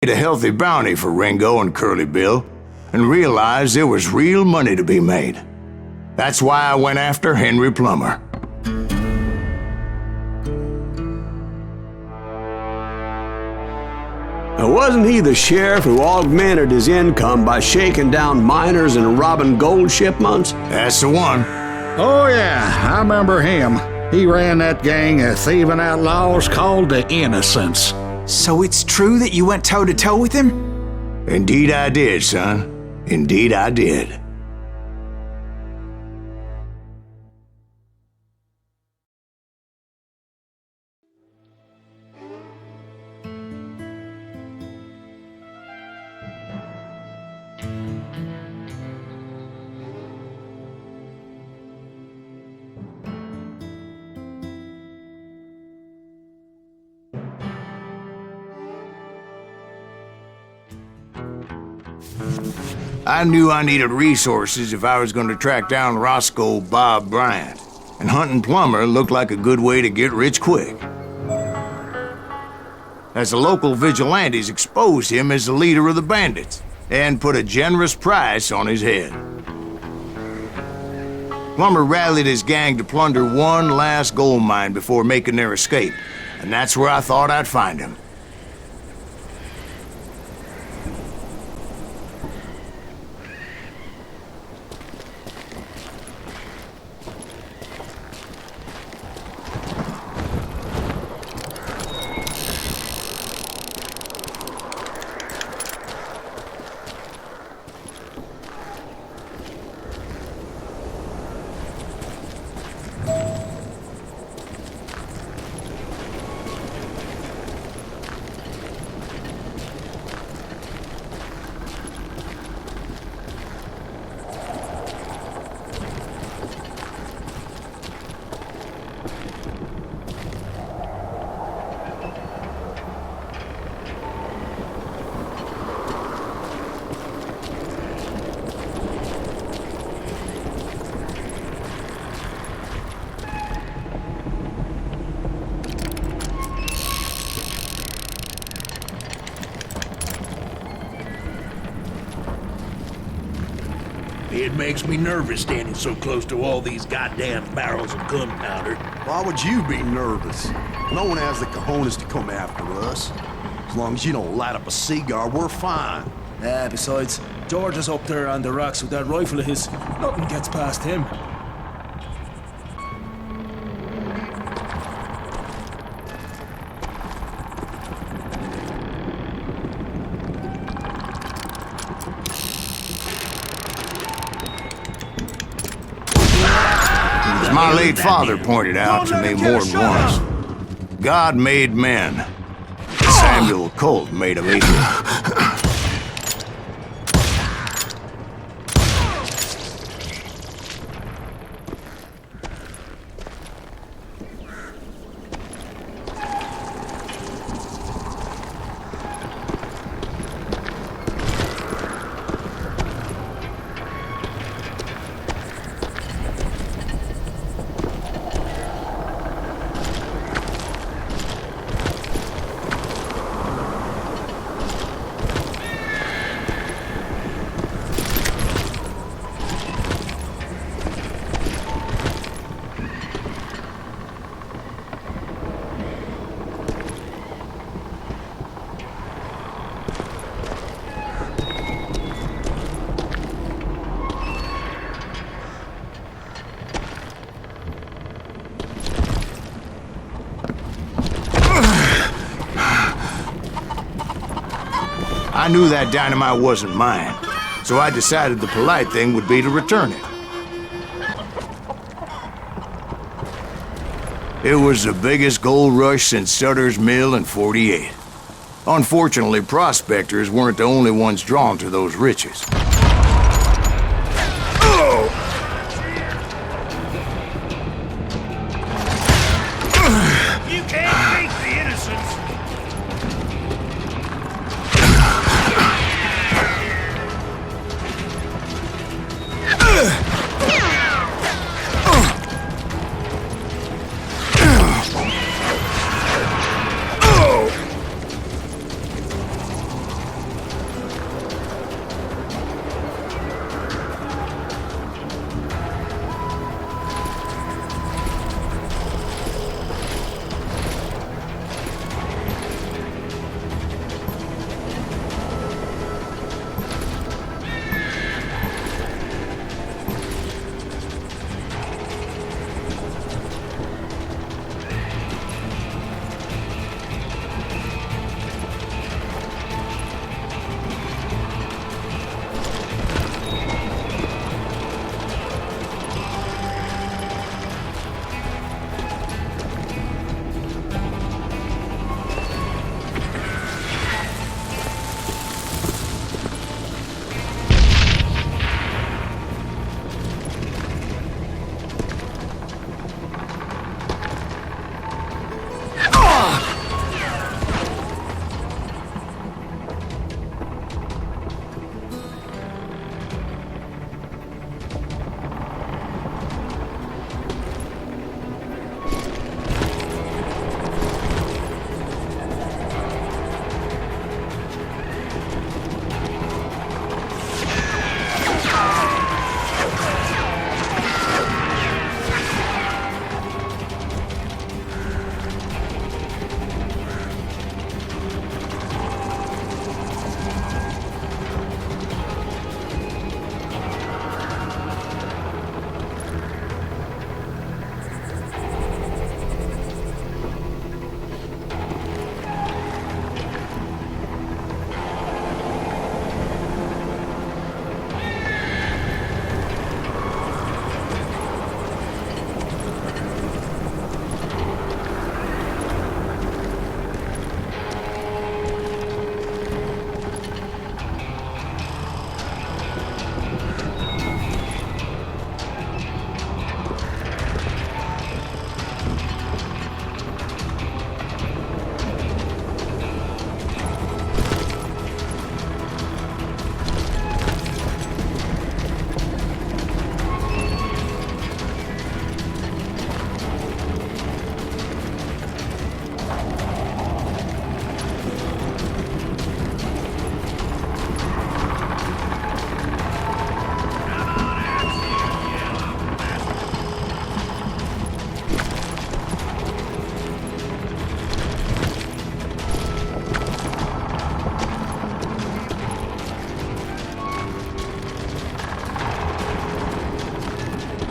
A healthy bounty for Ringo and Curly Bill, and realized there was real money to be made. That's why I went after Henry Plummer. Wasn't he the sheriff who augmented his income by shaking down miners and robbing gold shipments? That's the one. Oh yeah, I remember him. He ran that gang of thieving outlaws called the Innocents. So it's true that you went toe-to-toe with him? Indeed I did, son. Indeed I did. I knew I needed resources if I was going to track down Roscoe Bob Bryant, and hunting Plummer looked like a good way to get rich quick. As the local vigilantes exposed him as the leader of the bandits, and put a generous price on his head. Plummer rallied his gang to plunder one last gold mine before making their escape, and that's where I thought I'd find him. It makes me nervous standing so close to all these goddamn barrels of gunpowder. Why would you be nervous? No one has the cojones to come after us. As long as you don't light up a cigar, we're fine. Besides, George is up there on the rocks with that rifle of his. Nothing gets past him. As my late father pointed out to me more than once, God made men. Samuel Colt made them equal. I knew that dynamite wasn't mine, so I decided the polite thing would be to return it. It was the biggest gold rush since Sutter's Mill in '48. Unfortunately, prospectors weren't the only ones drawn to those riches. You can't beat the innocents!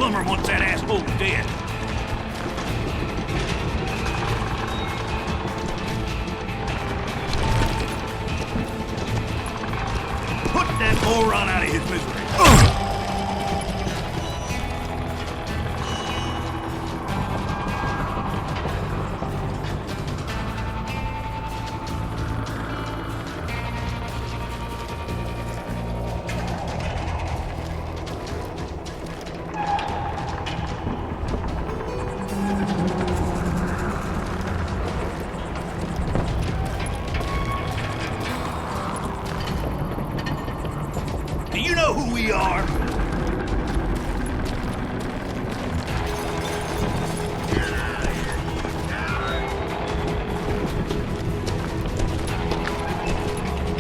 Plumber wants that asshole dead. Put that moron out of his misery. Do you know who we are?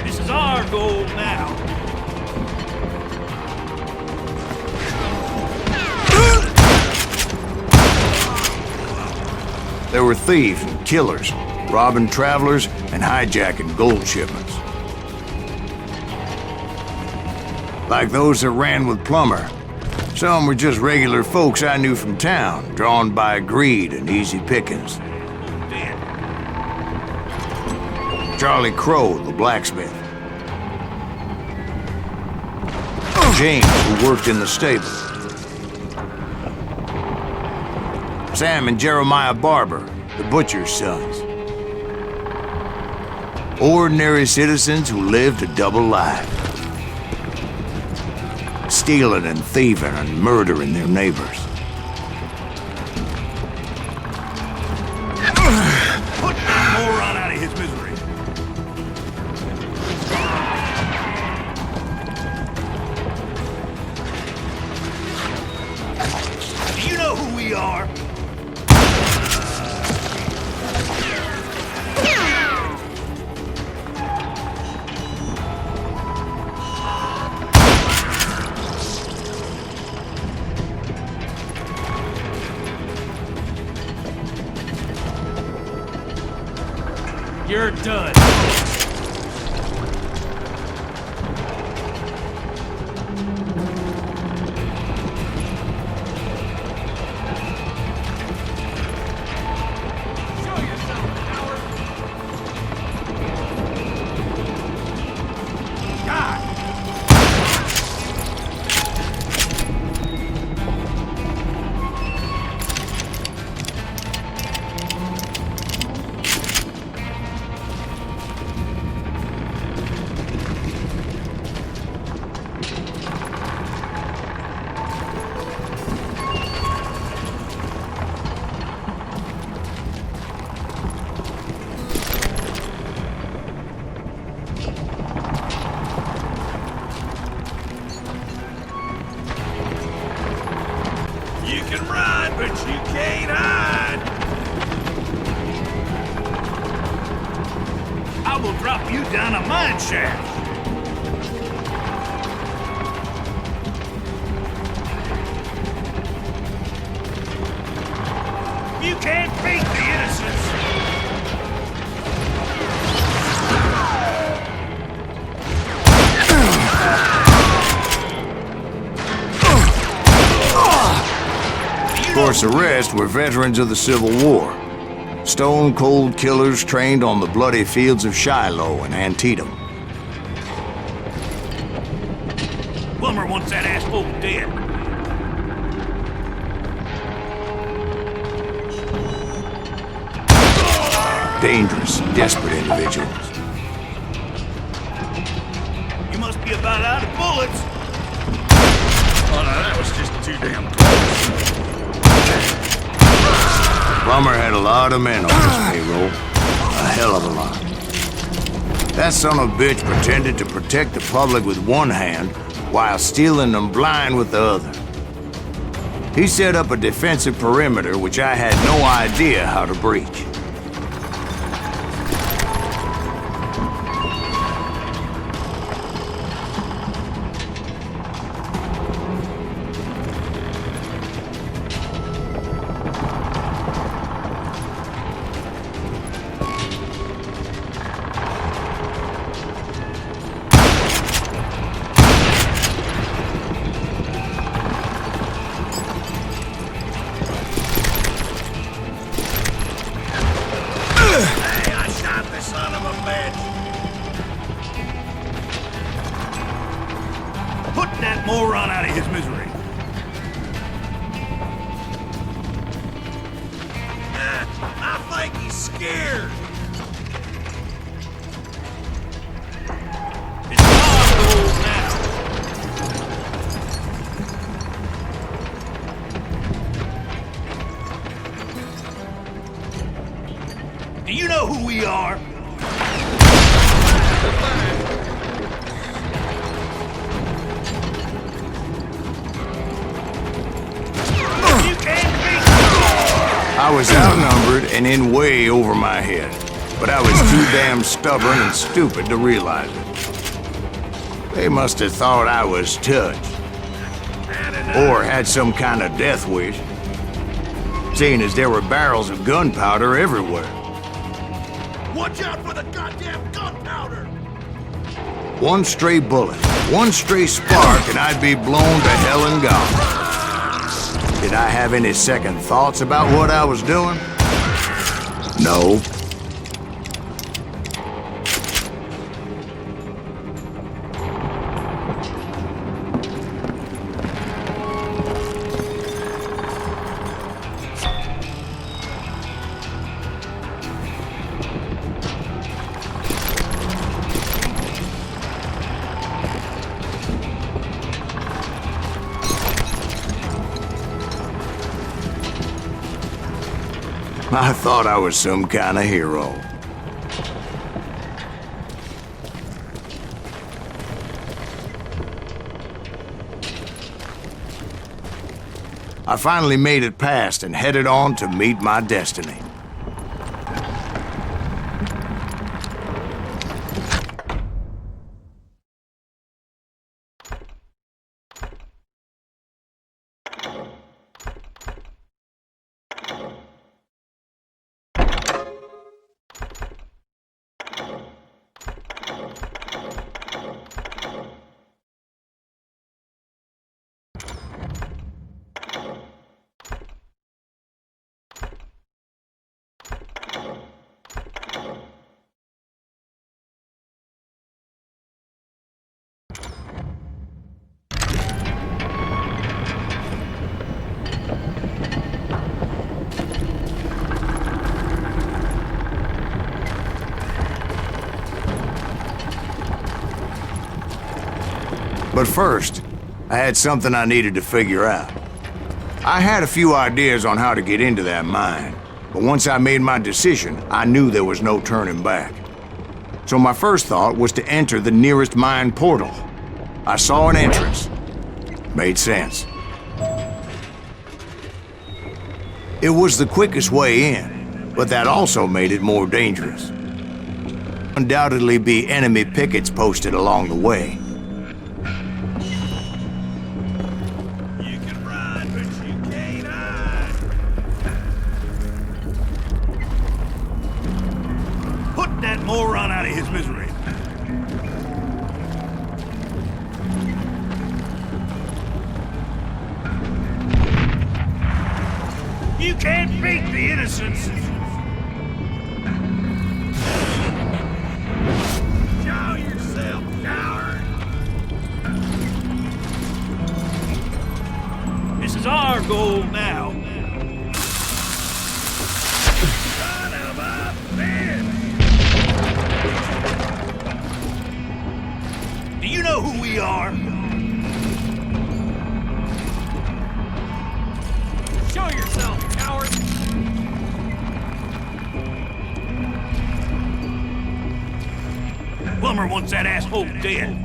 This is our goal now. There were thieves and killers, robbing travelers and hijacking gold shipments. Like those that ran with Plummer. Some were just regular folks I knew from town, drawn by greed and easy pickings. Charlie Crow, the blacksmith. James, who worked in the stable. Sam and Jeremiah Barber, the butcher's sons. Ordinary citizens who lived a double life. Stealing and thieving and murdering their neighbors. Put that moron out of his misery. Do you know who we are? You're done. You can run, but you can't hide. I will drop you down a mine shaft. You can't beat the innocents. Of course, the rest were veterans of the Civil War. Stone-cold killers trained on the bloody fields of Shiloh and Antietam. Plummer wants that asshole dead. Dangerous, desperate individuals. You must be about out of bullets. Oh, no, that was just too damn close. Plummer had a lot of men on his payroll. A hell of a lot. That son of a bitch pretended to protect the public with one hand while stealing them blind with the other. He set up a defensive perimeter which I had no idea how to breach. that moron out of his misery. I think he's scared. It's possible now. Do you know who we are? You can't beat I was outnumbered and in way over my head, but I was too damn stubborn and stupid to realize it. They must have thought I was touched, or had some kind of death wish, seeing as there were barrels of gunpowder everywhere. Watch out for the goddamn gunpowder! One stray bullet, one stray spark, and I'd be blown to hell and gone. Did I have any second thoughts about what I was doing? No. I thought I was some kind of hero. I finally made it past and headed on to meet my destiny. But first, I had something I needed to figure out. I had a few ideas on how to get into that mine, but once I made my decision, I knew there was no turning back. So my first thought was to enter the nearest mine portal. I saw an entrance. Made sense. It was the quickest way in, but that also made it more dangerous. Undoubtedly be enemy pickets posted along the way. Moron out of his misery. You can't beat the innocents. Show yourself, coward. This is our goal now. Son of a bitch! Do you know who we are? Show yourself, coward! Plumber wants that asshole dead.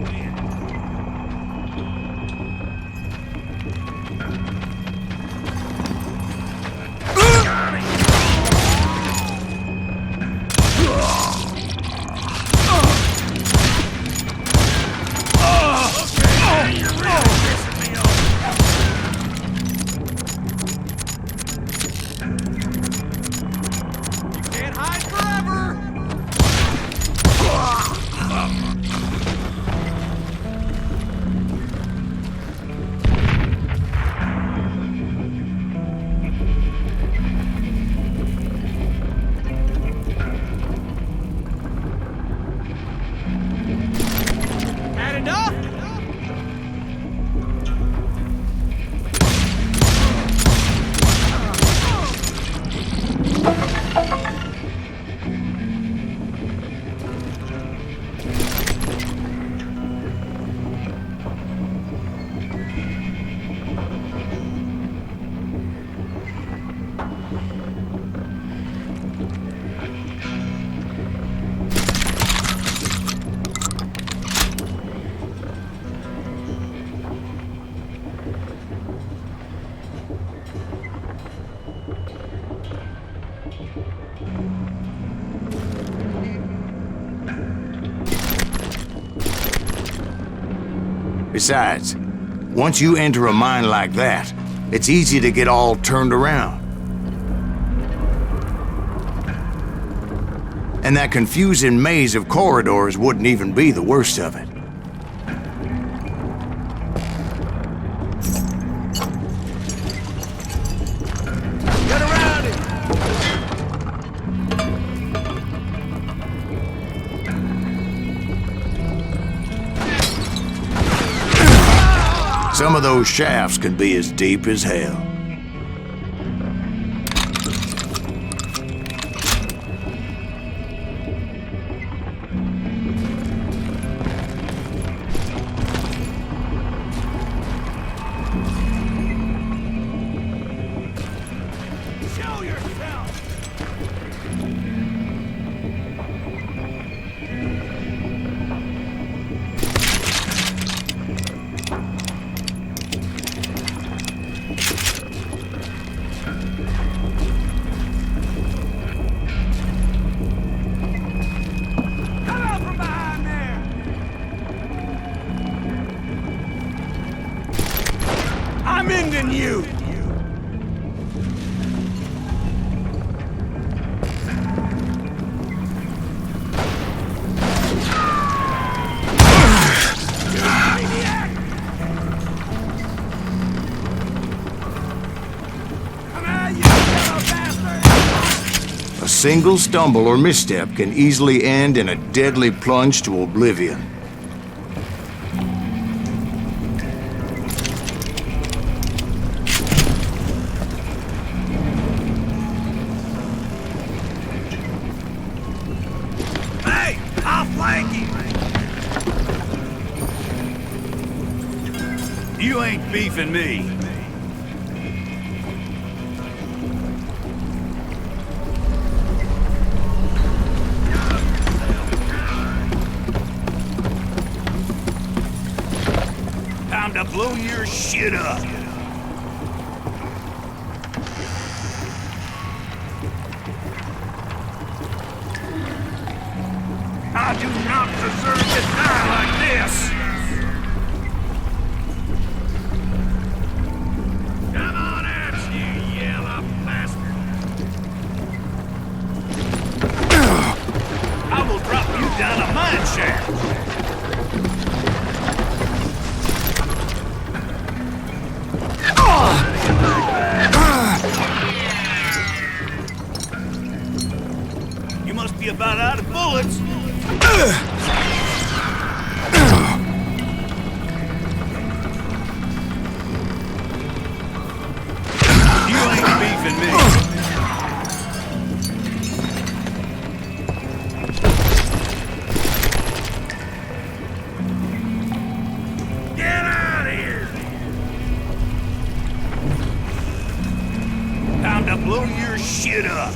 Besides, once you enter a mine like that, it's easy to get all turned around. And that confusing maze of corridors wouldn't even be the worst of it. Get around it! Some of those shafts could be as deep as hell. Show yourself! Come out from behind there! I'm ending you! A single stumble or misstep can easily end in a deadly plunge to oblivion. Hey! I'll flank you! You ain't beefing me. Time to blow your shit up. I do not deserve to die like this. Come on out, you yellow bastard. I will drop you down a mine shaft. You must be about out of bullets. You ain't beefing me. Get out of here. Time to blow your shit up.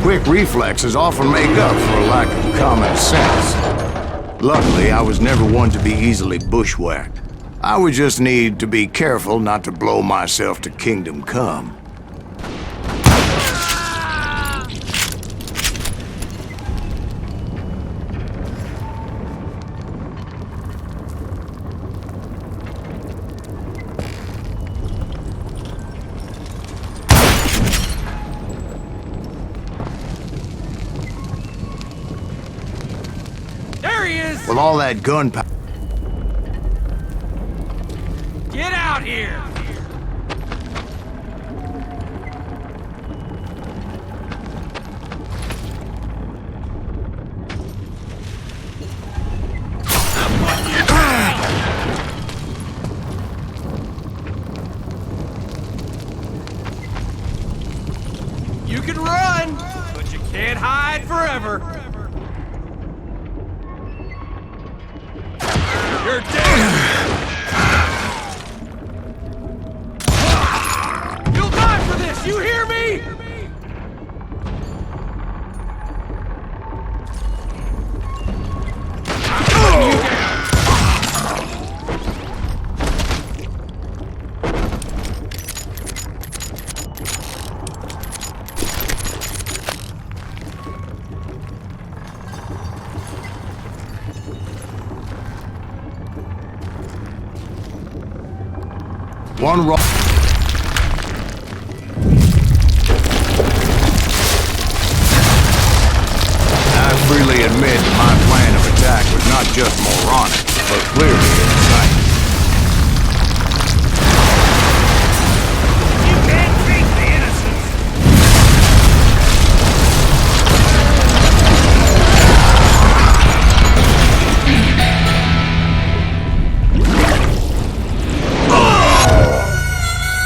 Quick reflexes often make up for a lack of common sense. Luckily, I was never one to be easily bushwhacked. I would just need to be careful not to blow myself to kingdom come. There he is! With all that gunpowder, Get out here! You can run, but you can't hide forever. You're dead! One wrong. I freely admit that my plan of attack was not just moronic, but clearly insight. You can't treat the innocents!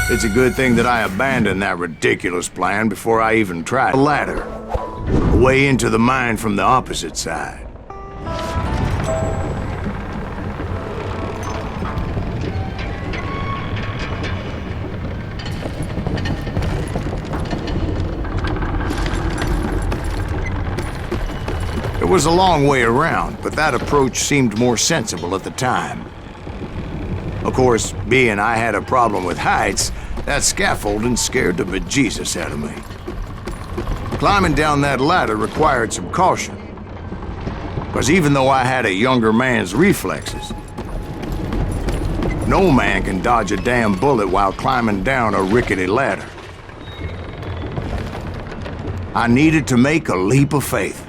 It's a good thing that I abandoned that ridiculous plan before I even tried a ladder. A way into the mine from the opposite side. It was a long way around, but that approach seemed more sensible at the time. Of course, being I had a problem with heights, that scaffolding scared the bejesus out of me. Climbing down that ladder required some caution. Because even though I had a younger man's reflexes, no man can dodge a damn bullet while climbing down a rickety ladder. I needed to make a leap of faith.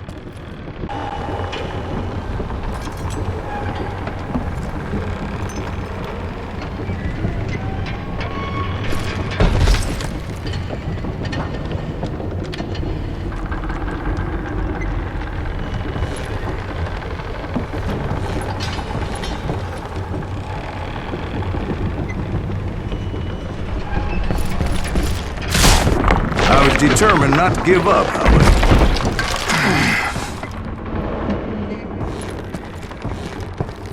I was determined not to give up, however.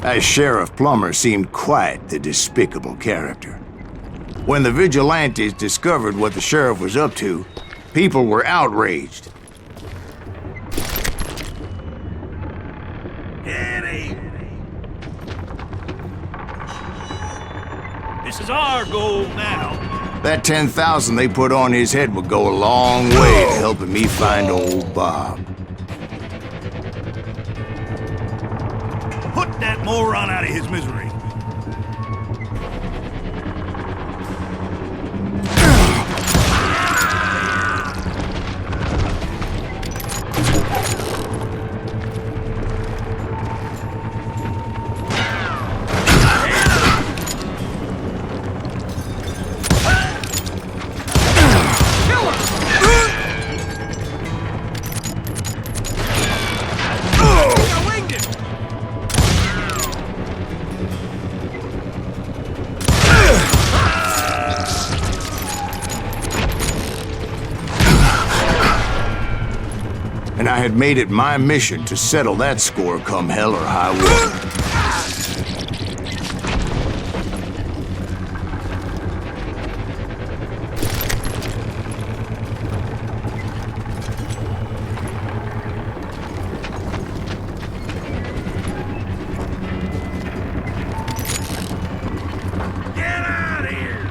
That Sheriff Plummer seemed quite the despicable character. When the vigilantes discovered what the sheriff was up to, people were outraged. Eddie! This is our goal now. That 10,000 they put on his head would go a long way to helping me find old Bob. Put that moron out of his misery. And I had made it my mission to settle that score come hell or high water. Get out of here!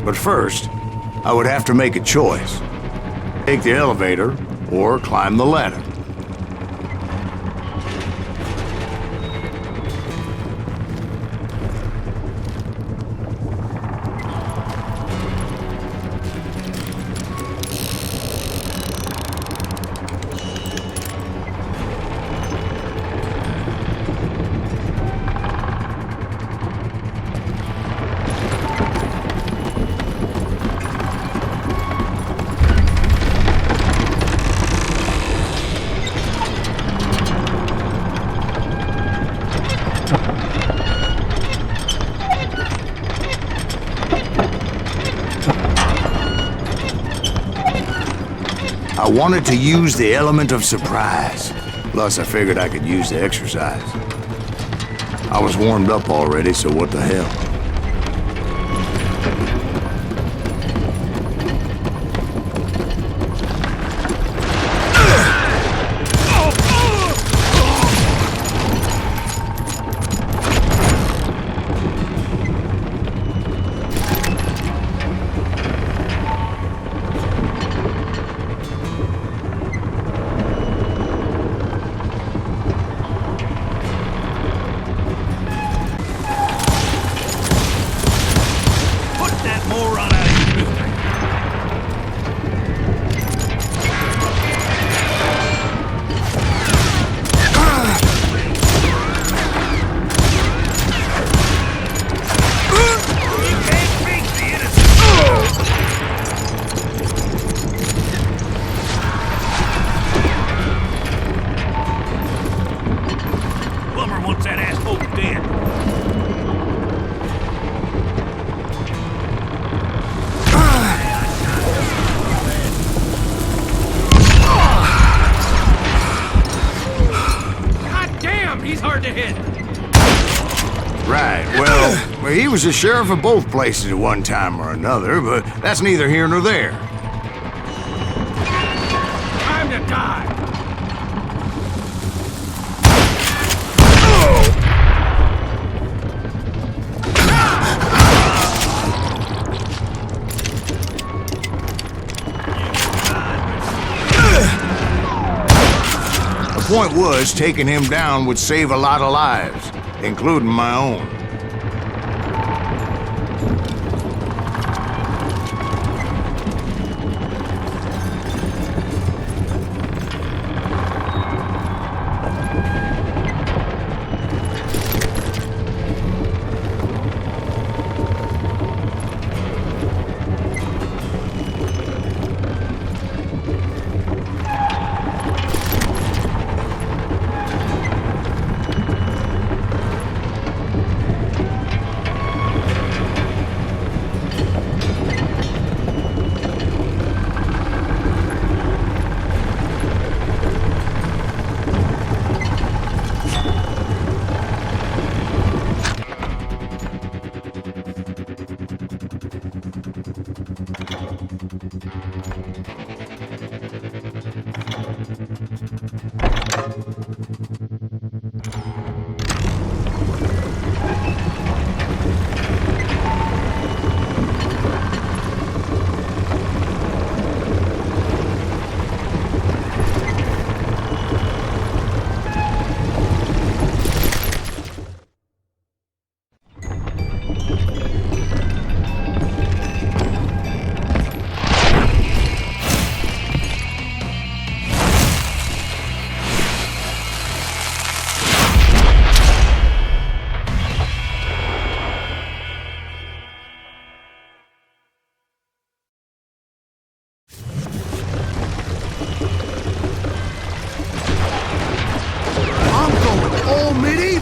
But first, I would have to make a choice. Take the elevator or climb the ladder. I wanted to use the element of surprise. Plus, I figured I could use the exercise. I was warmed up already, so what the hell? Right, well, he was the sheriff of both places at one time or another, but that's neither here nor there. Time to die! The point was, taking him down would save a lot of lives, including my own.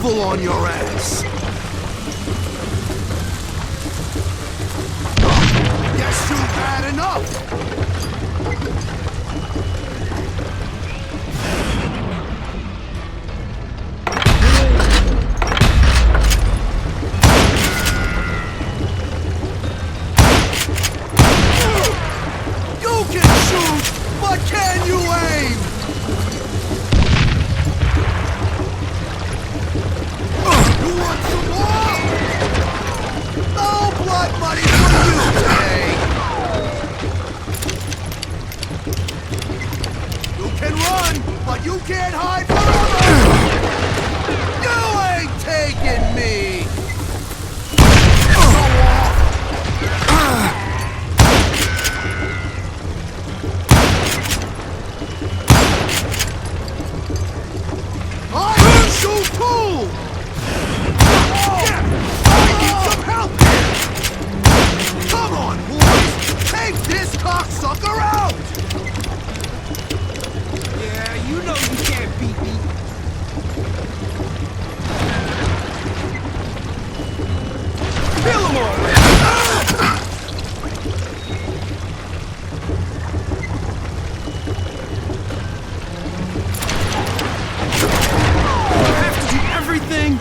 On your ass. Guess you've had enough. You can shoot, but can you aim? You want some more? No blood money for you today! You can run, but you can't hide forever! You ain't taking me! I can shoot too! Come on, boys! Take this cocksucker out! Yeah, you know you can't beat me. Kill him already! You have to do everything?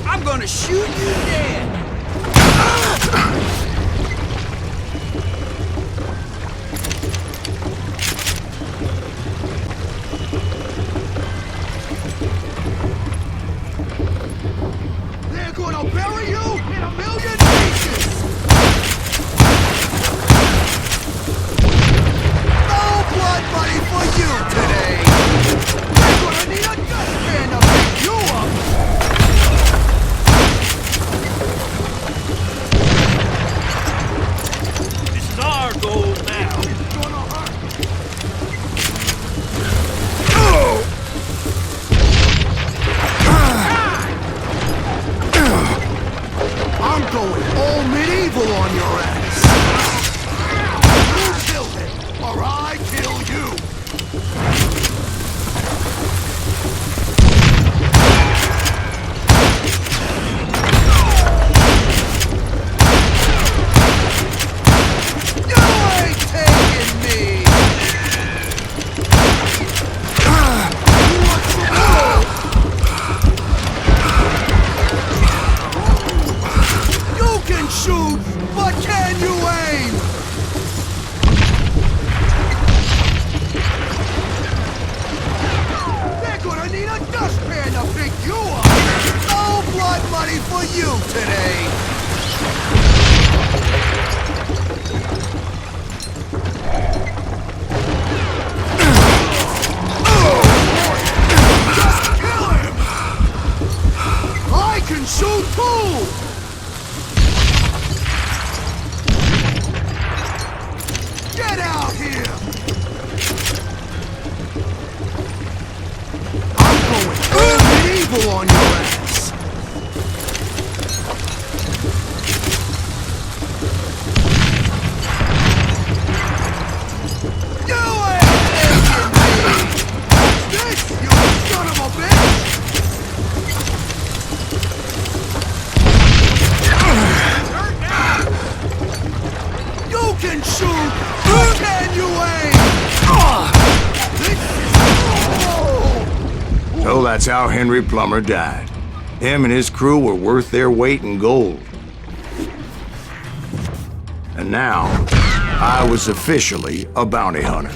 I'm gonna shoot you dead! They're gonna bury you in a million pieces! No blood money for you today! They're gonna need a dustpan to pick you up! Our goal now. shoot, but can you aim? They're gonna need a dustpan to pick you up. No blood money for you today. Just kill him! I can shoot too! Get out here! I'm going full medieval on your ass! You ain't taking me! This, you son of a bitch! You can shoot! But can you aim? So that's how Henry Plummer died. Him and his crew were worth their weight in gold. And now, I was officially a bounty hunter.